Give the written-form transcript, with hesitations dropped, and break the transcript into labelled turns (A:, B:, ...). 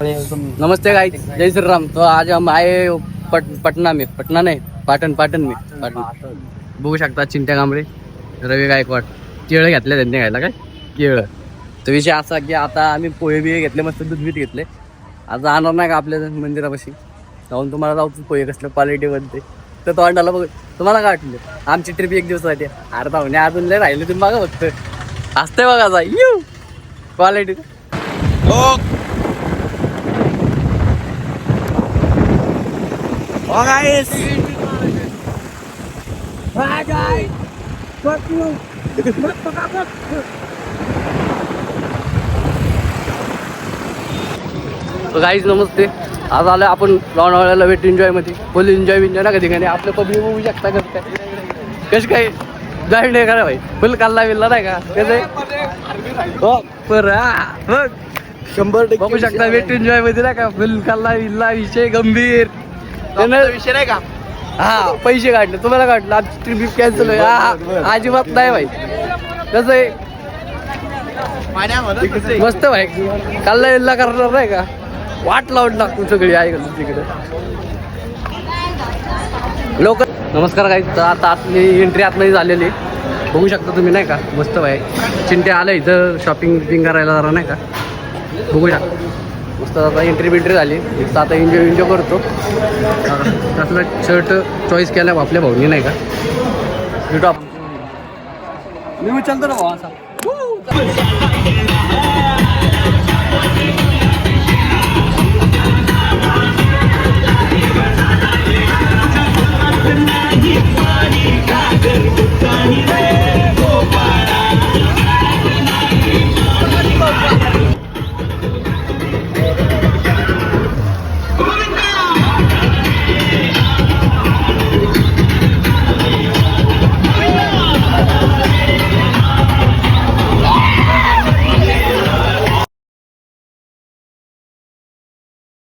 A: नमस्ते guys, जय श्री राम। तो आज हम आए पटना में, पटना नहीं पाटण में बघू शकता चिंट्या कांबळे, रवी गायकवाड केळं घेतले त्यांनी खायला काय केळं. तर विषय असा की आता आम्ही पोहे बिहे घेतले, मस्त दूध बीत घेतले. आज जाणार नाही का आपल्या मंदिरापाशी जाऊन तुम्हाला जाऊ पोहे कसलं क्वालिटी बनते तर तो अंडाला बघ. तुम्हाला काय वाटलं आमची ट्रिप एक दिवसासाठी? अरे धावणे अजून लय राहिले तुम्ही बघा फक्त असते बघा यू क्वालिटी.
B: Oh guys,
A: तो गाईज नमस्ते. आज आलं आपण लोणावळ्याला वेट एन्जॉय मध्ये, फुल एन्जॉय ना कधी काही आपलं पब्लिक बघू शकता. कसं काय कसं काय जाईल नाही करा भाई, फुल काल्ला बिल्ला नाही का कसं हो बरं
B: 100%
A: बघू शकता वेट एन्जॉय मध्ये नाही का फुल काल्ला बिल्ला. विषय गंभीर
B: विषय नाही का?
A: हा पैसे काढले तुम्हाला काढलं, आमची ट्रिप कॅन्सल आहे अजिबात नाही भाई. कसं आहे मस्त भाई काल्ला बिल्ला करणार नाही का, वाट लावून लागतो सगळी आहे का तिकडे लोक. नमस्कार काही तर आता आतली एंट्री आतमध्ये झालेली बघू शकता तुम्ही नाही का. मस्त भाई चिंट्या आलं इथं शॉपिंग करायला जरा नाही का, बघू शकता मस्त. आता एंट्री बिंट्री झाली, आता एन्जॉय करतो. कसला शर्ट चॉईस केला आपल्या भाऊनी नाही का, भेटू आपण. मी उचलतो ना भाऊ असा.